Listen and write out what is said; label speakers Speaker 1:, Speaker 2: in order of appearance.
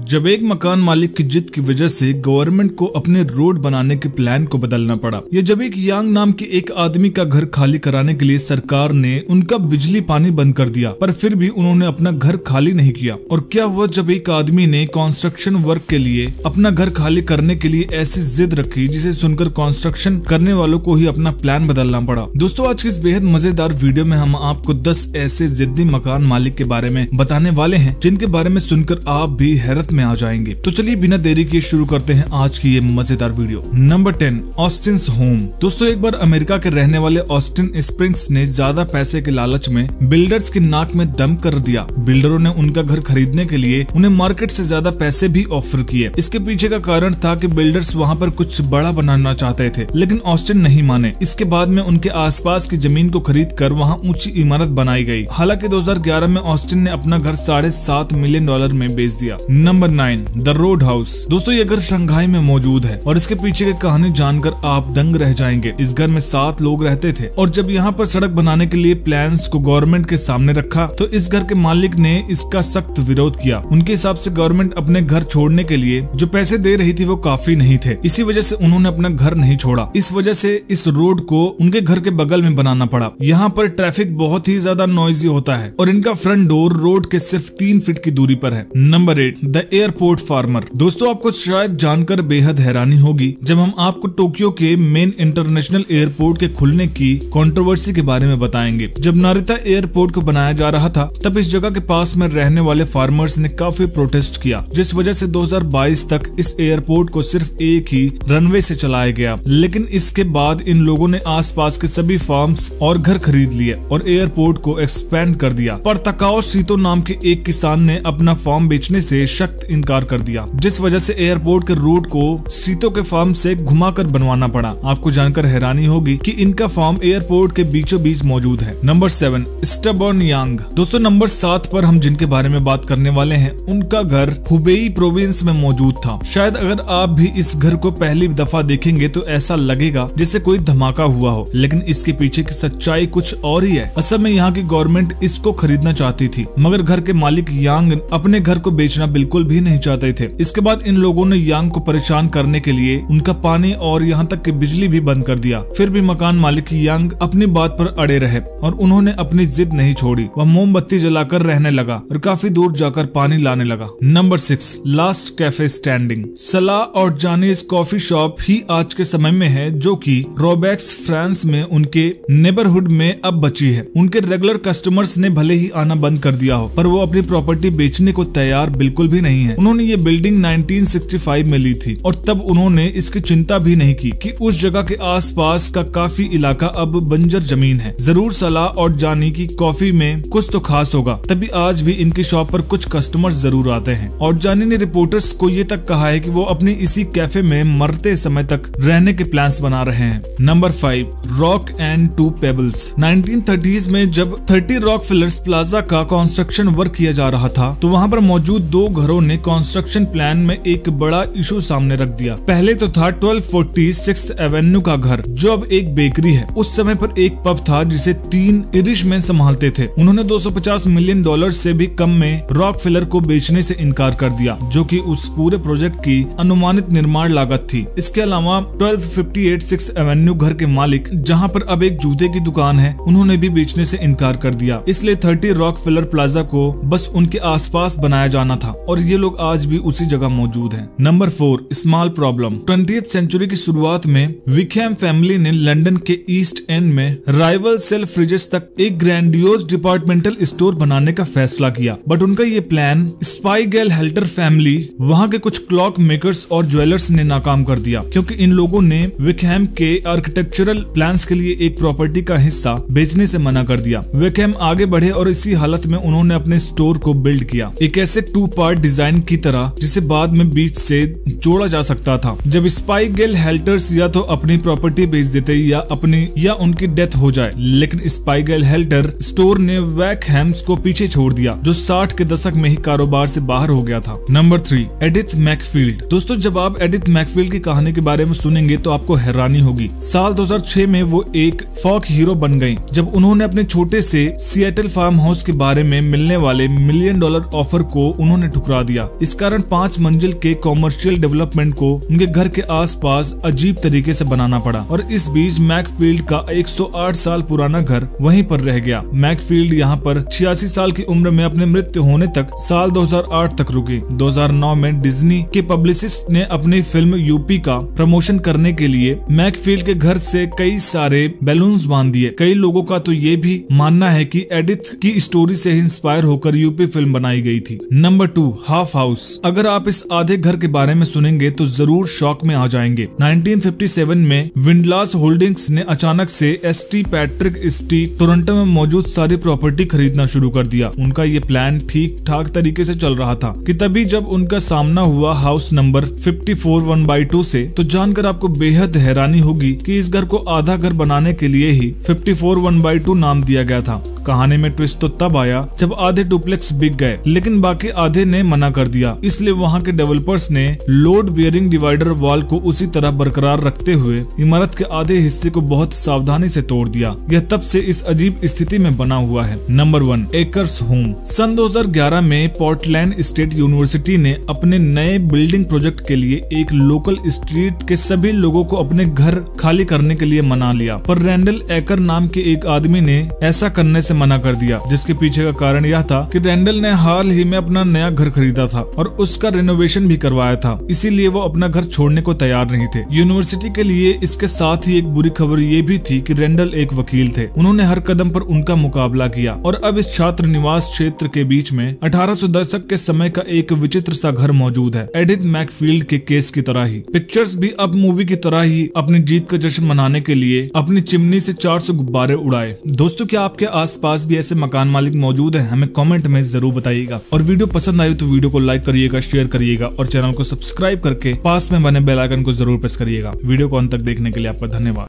Speaker 1: जब एक मकान मालिक की जिद की वजह से गवर्नमेंट को अपने रोड बनाने के प्लान को बदलना पड़ा। ये जब एक यांग नाम के एक आदमी का घर खाली कराने के लिए सरकार ने उनका बिजली पानी बंद कर दिया, पर फिर भी उन्होंने अपना घर खाली नहीं किया। और क्या हुआ जब एक आदमी ने कंस्ट्रक्शन वर्क के लिए अपना घर खाली करने के लिए ऐसी जिद रखी जिसे सुनकर कंस्ट्रक्शन करने वालों को ही अपना प्लान बदलना पड़ा। दोस्तों, आज की इस बेहद मजेदार वीडियो में हम आपको 10 ऐसे जिद्दी मकान मालिक के बारे में बताने वाले हैं जिनके बारे में सुनकर आप भी हैरत में आ जाएंगे। तो चलिए बिना देरी किए शुरू करते हैं आज की ये मजेदार वीडियो। Number 10, Austen's home. दोस्तों, एक बार अमेरिका के रहने वाले ऑस्टिन स्प्रिंग्स ने ज्यादा पैसे के लालच में बिल्डर्स की नाक में दम कर दिया। बिल्डरों ने उनका घर खरीदने के लिए उन्हें मार्केट से ज्यादा पैसे भी ऑफर किए। इसके पीछे का कारण था कि बिल्डर्स वहां पर कुछ बड़ा बनाना चाहते थे, लेकिन ऑस्टिन नहीं माने। इसके बाद में उनके आसपास की जमीन को खरीद कर वहाँ ऊंची इमारत बनाई गई। हालांकि 2011 में ऑस्टिन ने अपना घर $7.5 मिलियन में बेच दिया। Number 9, the road house. दोस्तों, ये घर शंघाई में मौजूद है और इसके पीछे की कहानी जानकर आप दंग रह जाएंगे। इस घर में 7 लोग रहते थे और जब यहाँ पर सड़क बनाने के लिए प्लान्स को गवर्नमेंट के सामने रखा तो इस घर के मालिक ने इसका सख्त विरोध किया। उनके हिसाब से गवर्नमेंट अपने घर छोड़ने के लिए जो पैसे दे रही थी वो काफी नहीं थे, इसी वजह से उन्होंने अपना घर नहीं छोड़ा। इस वजह से इस रोड को उनके घर के बगल में बनाना पड़ा। यहाँ पर ट्रैफिक बहुत ही ज्यादा नॉइजी होता है और इनका फ्रंट डोर रोड के सिर्फ 3 फीट की दूरी पर है। Number 8, the airport farmer. दोस्तों, आपको शायद जानकर बेहद हैरानी होगी जब हम आपको टोक्यो के मेन इंटरनेशनल एयरपोर्ट के खुलने की कंट्रोवर्सी के बारे में बताएंगे। जब नारिता एयरपोर्ट को बनाया जा रहा था तब इस जगह के पास में रहने वाले फार्मर्स ने काफी प्रोटेस्ट किया, जिस वजह से 2022 तक इस एयरपोर्ट को सिर्फ एक ही रनवे से चलाया गया। लेकिन इसके बाद इन लोगों ने आसपास के सभी फार्म्स और घर खरीद लिए और एयरपोर्ट को एक्सपेंड कर दिया। पर तकाओ सीतो नाम के एक किसान ने अपना फार्म बेचने से सख्त इनकार कर दिया, जिस वजह से एयरपोर्ट के रूट को सीतो के फार्म से घुमाकर बनवाना पड़ा। आपको जानकर हैरानी होगी कि इनका फार्म एयरपोर्ट के बीचों बीच मौजूद है। नंबर 7, स्टबर्न यांग। दोस्तों, नंबर 7 पर हम जिनके बारे में बात करने वाले हैं उनका घर हुबेई प्रोविंस में मौजूद था। शायद अगर आप भी इस घर को पहली दफा देखेंगे तो ऐसा लगेगा जैसे कोई धमाका हुआ हो, लेकिन इसके पीछे की सच्चाई कुछ और ही है। असल में यहाँ की गवर्नमेंट इसको खरीदना चाहती थी, मगर घर के मालिक यांग अपने घर को बेचना बिल्कुल भी नहीं चाहते थे। इसके बाद इन लोगों ने यांग को परेशान करने के लिए उनका पानी और यहाँ तक कि बिजली भी बंद कर दिया। फिर भी मकान मालिक यांग अपनी बात पर अड़े रहे और उन्होंने अपनी जिद नहीं छोड़ी। वह मोमबत्ती जलाकर रहने लगा और काफी दूर जाकर पानी लाने लगा। Number 6, last cafe standing. सलाह और जानीज कॉफी शॉप ही आज के समय में है, जो कि रोबेक्स फ्रांस में उनके नेबरहुड में अब बची है। उनके रेगुलर कस्टमर्स ने भले ही आना बंद कर दिया हो, पर वो अपनी प्रॉपर्टी बेचने को तैयार बिल्कुल भी नहीं है। उन्होंने ये बिल्डिंग 1965 में ली थी और तब उन्होंने इसकी चिंता भी नहीं की कि उस जगह के आसपास का काफी इलाका अब बंजर जमीन है। जरूर सलाह और जानी की कॉफी में कुछ तो खास होगा, तभी आज भी इनकी शॉप पर कुछ कस्टमर्स जरूर आते हैं। और जानी ने रिपोर्टर्स को ये तक कहा है कि वो अपनी इसी कैफे में मरते समय तक रहने के प्लान्स बना रहे हैं। Number 5, rock and 2 pebbles. 1930s में जब 30 रॉकफेलर्स प्लाजा का कंस्ट्रक्शन वर्क किया जा रहा था तो वहाँ पर मौजूद 2 घरों ने कंस्ट्रक्शन प्लान में एक बड़ा इशू सामने रख दिया। पहले तो था 1240 6th एवेन्यू का घर, जो अब एक बेकरी है। उस समय पर एक पब था जिसे 3 इरिशमैन संभालते थे। उन्होंने $250 मिलियन से भी कम में रॉकफेलर को बेचने से इनकार कर दिया, जो कि उस पूरे प्रोजेक्ट की अनुमानित निर्माण लागत थी। इसके अलावा 1258 6th एवेन्यू घर के मालिक, जहां पर अब एक जूते की दुकान है, उन्होंने भी बेचने से इनकार कर दिया। इसलिए 30 रॉकफेलर प्लाजा को बस उनके आसपास बनाया जाना था और ये लोग आज भी उसी जगह मौजूद हैं। Number 4, small problem. 20th century की शुरुआत में विकहैम फैमिली ने लंदन के ईस्ट एंड में राइवल सेल्फ फ्रिजेस तक एक ग्रैंडियोज डिपार्टमेंटल स्टोर बनाने का फैसला किया, बट उनका ये प्लान स्पाइगेल हेल्टर फैमिली, वहाँ के कुछ क्लॉक मेकर्स और ज्वेलर्स ने नाकाम कर दिया, क्योंकि इन लोगों ने विकहैम के आर्किटेक्चरल प्लान्स के लिए एक प्रॉपर्टी का हिस्सा बेचने से मना कर दिया। विकहैम आगे बढ़े और इसी हालत में उन्होंने अपने स्टोर को बिल्ड किया, एक ऐसे 2 पार्ट डिजाइन की तरह जिसे बाद में बीच से जोड़ा जा सकता था। जब स्पाइगेल हेल्टर्स या तो अपनी प्रॉपर्टी बेच देते या उनकी डेथ हो जाए, लेकिन स्पाइगेल हेल्टर स्टोर ने विकहैम्स को पीछे छोड़ दिया, जो 60 के दशक में ही कारोबार से बाहर हो गया था। Number 3, Edith McField. दोस्तों, जब आप एडिथ मैकफील्ड की कहानी के बारे में सुनेंगे तो आपको हैरानी होगी। साल 2006 में वो एक फोक हीरो बन गयी जब उन्होंने अपने छोटे से सिएटल फार्म हाउस के बारे में मिलने वाले $1 मिलियन ऑफर को उन्होंने ठुकरा दिया। दिया। इस कारण 5 मंजिल के कॉमर्शियल डेवलपमेंट को उनके घर के आसपास अजीब तरीके से बनाना पड़ा और इस बीच मैकफील्ड का 108 साल पुराना घर वहीं पर रह गया। मैकफील्ड यहाँ पर 86 साल की उम्र में अपने मृत्यु होने तक साल 2008 तक रुकी। 2009 में डिज्नी के पब्लिसिस्ट ने अपनी फिल्म यूपी का प्रमोशन करने के लिए मैकफील्ड के घर से कई सारे बैलून्स बांध दिए। कई लोगों का तो ये भी मानना है कि एडिथ की स्टोरी से इंस्पायर होकर यूपी फिल्म बनाई गई थी। Number 2, half house. अगर आप इस आधे घर के बारे में सुनेंगे तो जरूर शॉक में आ जाएंगे। 1957 में विंडलास होल्डिंग्स ने अचानक से एसटी पैट्रिक स्ट्रीट टोरंटो में मौजूद सारी प्रॉपर्टी खरीदना शुरू कर दिया। उनका ये प्लान ठीक ठाक तरीके से चल रहा था कि तभी जब उनका सामना हुआ हाउस नंबर 54 1/2 से, तो जानकर आपको बेहद हैरानी होगी कि इस घर को आधा घर बनाने के लिए ही 54 1/2 नाम दिया गया था। कहानी में ट्विस्ट तो तब आया जब आधे डुप्लेक्स बिक गए, लेकिन बाकी आधे ने मना कर दिया। इसलिए वहां के डेवलपर्स ने लोड बियरिंग डिवाइडर वॉल को उसी तरह बरकरार रखते हुए इमारत के आधे हिस्से को बहुत सावधानी से तोड़ दिया। यह तब से इस अजीब स्थिति में बना हुआ है। Number 1, acres home. सन 2011 में पोर्टलैंड स्टेट यूनिवर्सिटी ने अपने नए बिल्डिंग प्रोजेक्ट के लिए एक लोकल स्ट्रीट के सभी लोगों को अपने घर खाली करने के लिए मना लिया, पर रैंडल एकर नाम के एक आदमी ने ऐसा करने से मना कर दिया, जिसके पीछे का कारण यह था कि रैंडल ने हाल ही में अपना नया घर खरीदा था और उसका रेनोवेशन भी करवाया था, इसीलिए वो अपना घर छोड़ने को तैयार नहीं थे। यूनिवर्सिटी के लिए इसके साथ ही एक बुरी खबर ये भी थी कि रैंडल एक वकील थे। उन्होंने हर कदम पर उनका मुकाबला किया और अब इस छात्र निवास क्षेत्र के बीच में 1800 दशक के समय का एक विचित्र सा घर मौजूद है। एडिथ मैकफील्ड के केस की तरह ही पिक्चर्स भी अब मूवी की तरह ही अपनी जीत का जश्न मनाने के लिए अपनी चिमनी से 400 गुब्बारे उड़ाए। दोस्तों, क्या आपके आसपास भी ऐसे मकान मालिक मौजूद हैं? हमें कमेंट में जरूर बताइएगा। और वीडियो पसंद आई तो वीडियो को लाइक करिएगा, शेयर करिएगा और चैनल को सब्सक्राइब करके पास में बने बेल आइकन को जरूर प्रेस करिएगा। वीडियो को अंत तक देखने के लिए आपका धन्यवाद।